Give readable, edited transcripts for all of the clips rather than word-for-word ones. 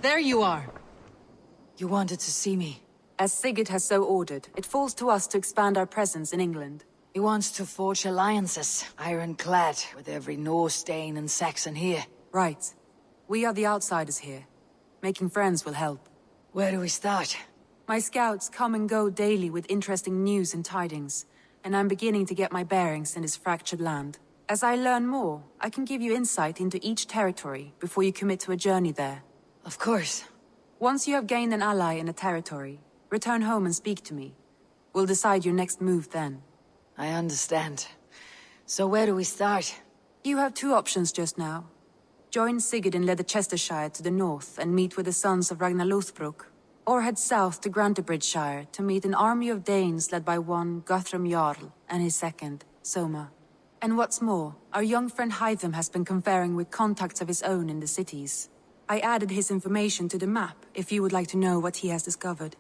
There you are. You wanted to see me. As Sigurd has so ordered, it falls to us to expand our presence in England. He wants to forge alliances, ironclad, with every Norse, Dane, and Saxon here. Right. We are the outsiders here. Making friends will help. Where do we start? My scouts come and go daily with interesting news and tidings, and I'm beginning to get my bearings in this fractured land. As I learn more, I can give you insight into each territory before you commit to a journey there. Of course. Once you have gained an ally in a territory, return home and speak to me. We'll decide your next move then. I understand. So where do we start? You have two options just now. Join Sigurd in Leicestershire to the north and meet with the sons of Ragnar Lothbrok, or head south to Grantebridgeshire to meet an army of Danes led by one Guthrum Jarl and his second, Soma. And what's more, our young friend Hytham has been conferring with contacts of his own in the cities. I added his information to the map if you would like to know what he has discovered.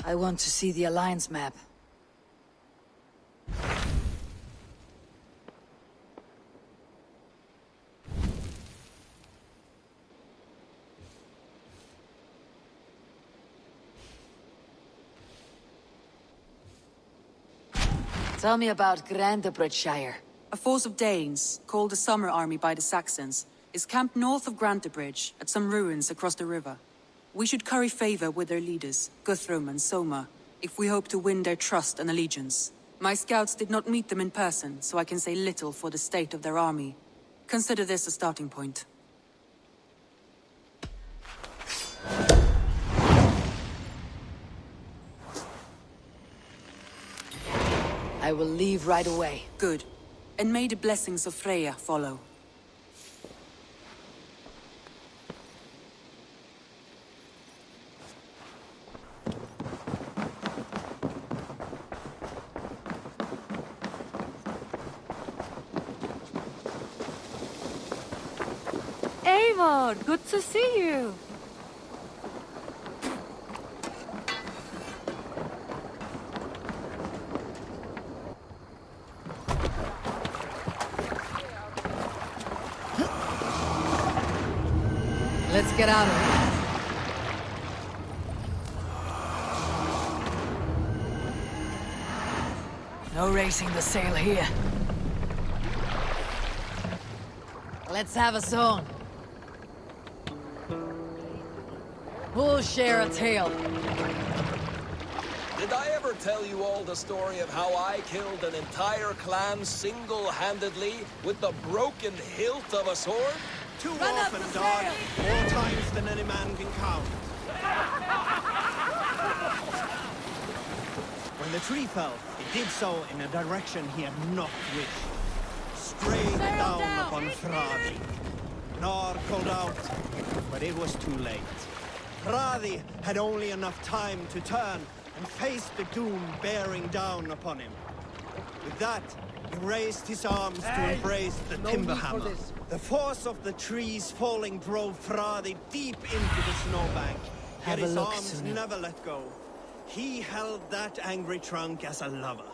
I want to see the Alliance map. Tell me about Grantebridgeshire. A force of Danes, called the Summer Army by the Saxons, is camped north of Grantebridge at some ruins across the river. We should curry favor with their leaders, Guthrum and Soma, if we hope to win their trust and allegiance. My scouts did not meet them in person, so I can say little for the state of their army. Consider this a starting point. I will leave right away. Good. And may the blessings of Freya follow. Eivor, good to see you. Let's get out of here. No raising the sail here. Let's have a song. Who'll share a tale? Did I ever tell you all the story of how I killed an entire clan single-handedly with the broken hilt of a sword? Too often, dog. More times than any man can count. When the tree fell, it did so in a direction he had not wished. Straight down upon Fradi. Gnar called out, but it was too late. Fradi had only enough time to turn and face the doom bearing down upon him. With that, he raised his arms to embrace the timber hammer. The force of the trees falling drove Fradi deep into the snowbank. Yet his arms never let go. He held that angry trunk as a lover.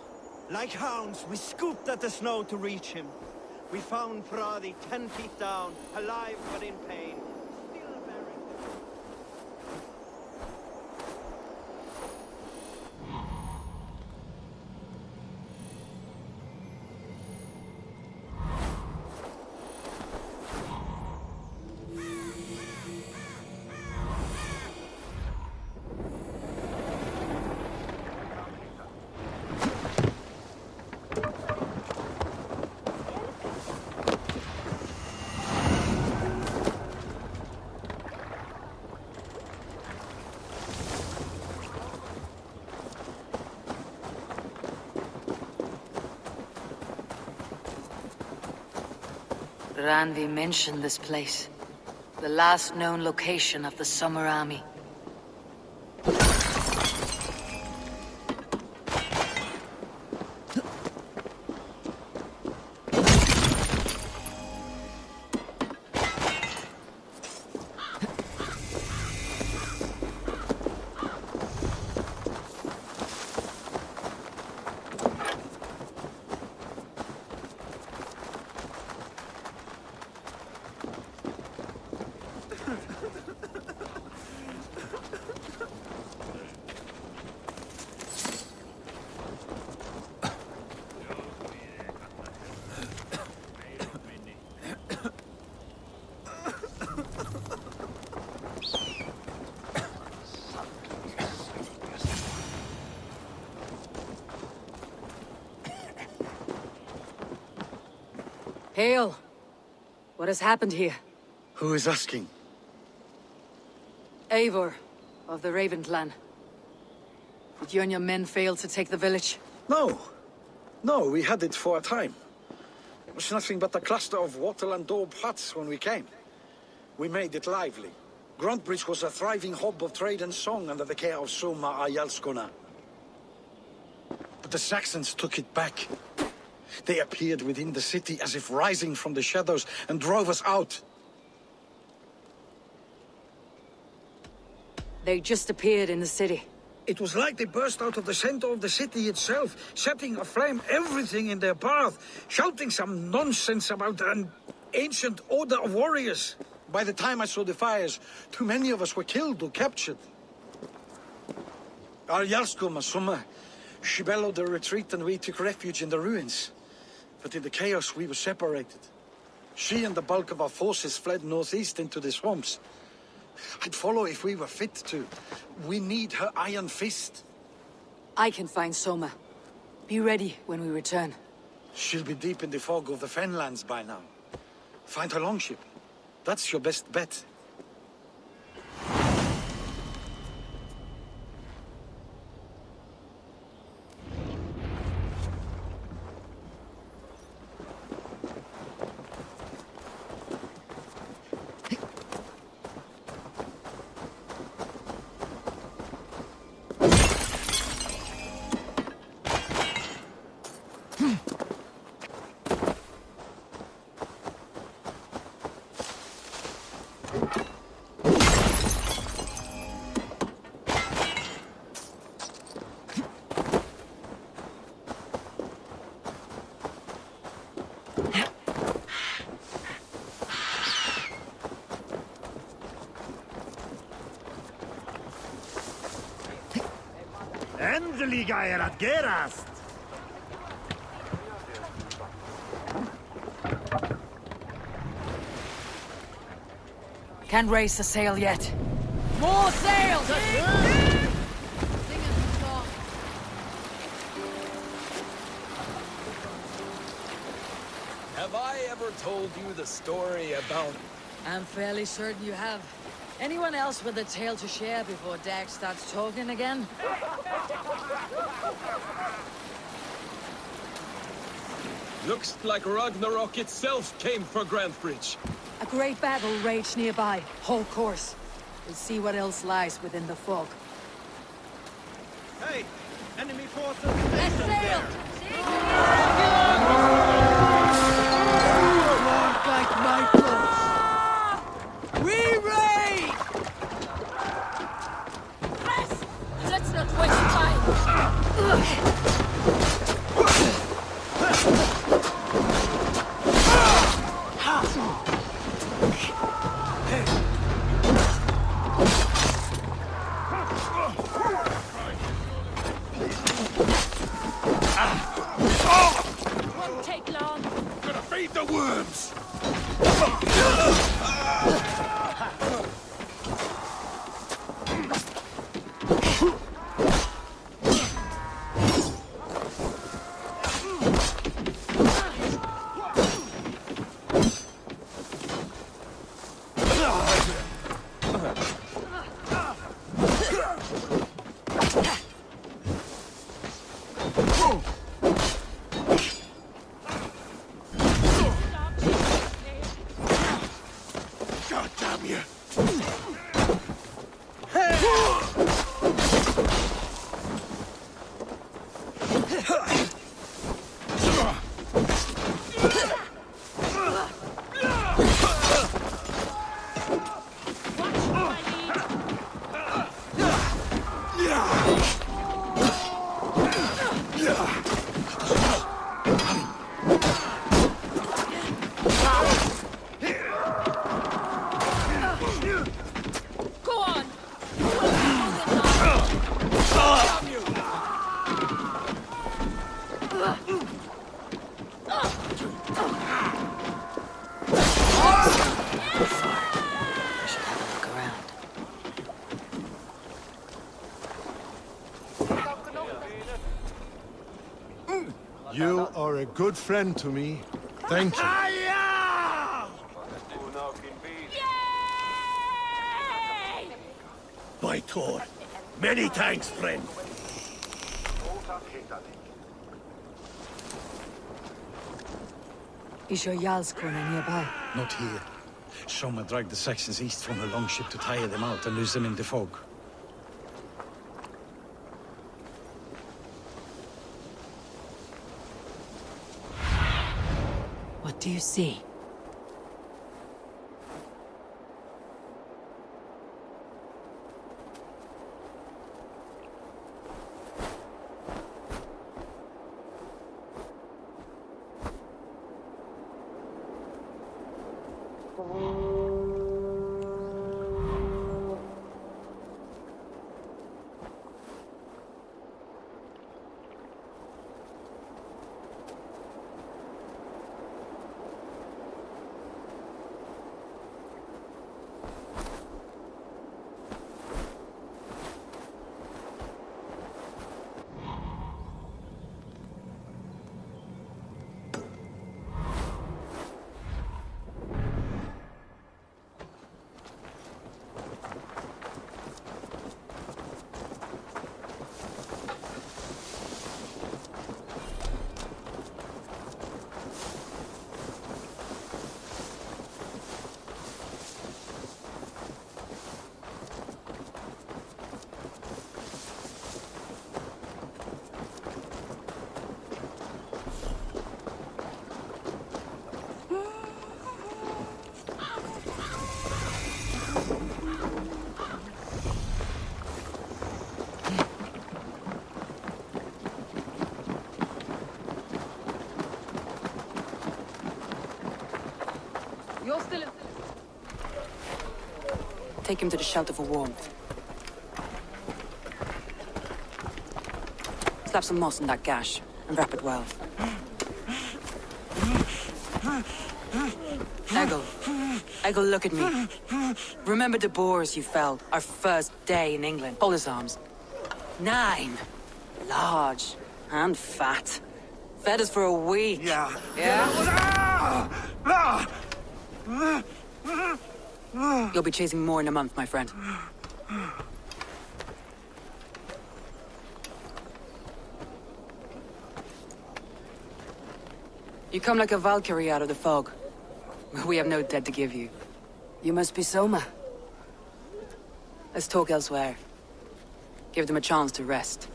Like hounds, we scooped at the snow to reach him. We found Fradi 10 feet down, alive but in pain. Still bearing the... Randi mentioned this place. The last known location of the Summer Army. Hail! What has happened here? Who is asking? Eivor, of the Raven clan. Did you and your men fail to take the village? No. No, we had it for a time. It was nothing but a cluster of wattle and daub huts when we came. We made it lively. Gruntbridge was a thriving hub of trade and song under the care of Soma Ayalskona. But the Saxons took it back. They appeared within the city as if rising from the shadows and drove us out. They just appeared in the city. It was like they burst out of the center of the city itself, setting aflame everything in their path, shouting some nonsense about an ancient order of warriors. By the time I saw the fires, too many of us were killed or captured. Our Yarskoma, Summa, she bellowed a retreat and we took refuge in the ruins. But in the chaos, we were separated. She and the bulk of our forces fled northeast into the swamps. I'd follow if we were fit to. We need her iron fist. I can find Soma. Be ready when we return. She'll be deep in the fog of the Fenlands by now. Find her longship. That's your best bet. Endelig er at gerast! Can't raise the sail yet. More sails! Have I ever told you the story about... I'm fairly certain you have. Anyone else with a tale to share before Dag starts talking again? Looks like Ragnarok itself came for Grantbridge. A great battle raged nearby. Hold course. We'll see what else lies within the fog. Hey! Enemy forces Let's stationed sail! there! Like Michael! Re-raid! Press! Let's not waste time! Won't take long. Gonna feed the worms! God damn you! Go on! I should have a look around. You are a good friend to me. Thank you. my Tor. Many thanks, friend. Is your Jarlskona nearby? Not here. Soma dragged the Saxons east from her longship to tire them out and lose them in the fog. What do you see? You're still in... Take him to the shelter for warmth. Slap some moss in that gash, and wrap it well. Eggle, look at me. Remember the boars you felled, our first day in England? Hold his arms. 9. Large. And fat. Fed us for a week. Yeah. Yeah? You'll be chasing more in a month, my friend. You come like a Valkyrie out of the fog. We have no dead to give you. You must be Soma. Let's talk elsewhere. Give them a chance to rest.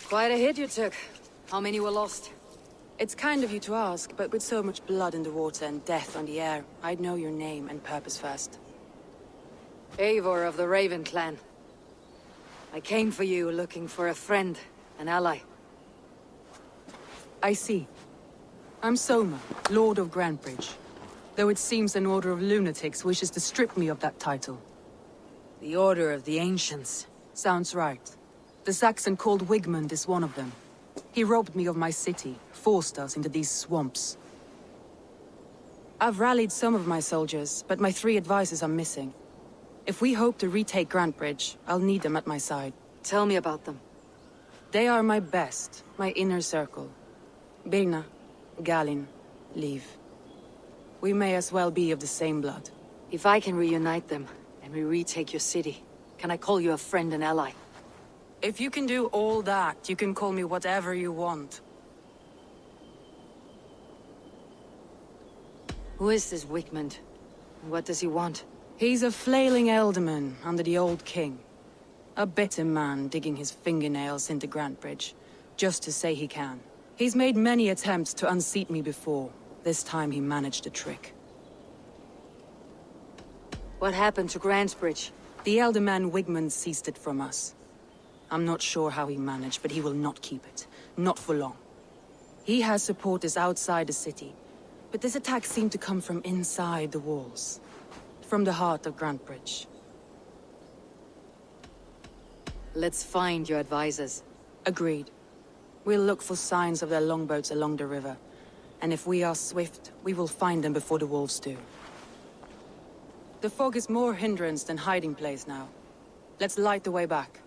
Quite a hit you took. How many were lost? It's kind of you to ask, but with so much blood in the water and death on the air, I'd know your name and purpose first. Eivor of the Raven clan. I came for you looking for a friend, an ally. I see. I'm Soma, Lord of Grantebridge. Though it seems an order of lunatics wishes to strip me of that title. The Order of the Ancients. Sounds right. The Saxon called Wigmund is one of them. He robbed me of my city, forced us into these swamps. I've rallied some of my soldiers, but my 3 advisors are missing. If we hope to retake Grantebridge, I'll need them at my side. Tell me about them. They are my best, my inner circle. Birna, Galin, Liv. We may as well be of the same blood. If I can reunite them, and we retake your city, can I call you a friend and ally? If you can do all that, you can call me whatever you want. Who is this Wigmund? What does he want? He's a flailing elderman under the old king. A bitter man digging his fingernails into Grantebridge, just to say he can. He's made many attempts to unseat me before. This time he managed a trick. What happened to Grantebridge? The elderman Wigmund seized it from us. I'm not sure how he managed, but he will not keep it. Not for long. He has supporters outside the city, but this attack seemed to come from inside the walls. From the heart of Grantebridge. Let's find your advisors. Agreed. We'll look for signs of their longboats along the river. And if we are swift, we will find them before the wolves do. The fog is more hindrance than hiding place now. Let's light the way back.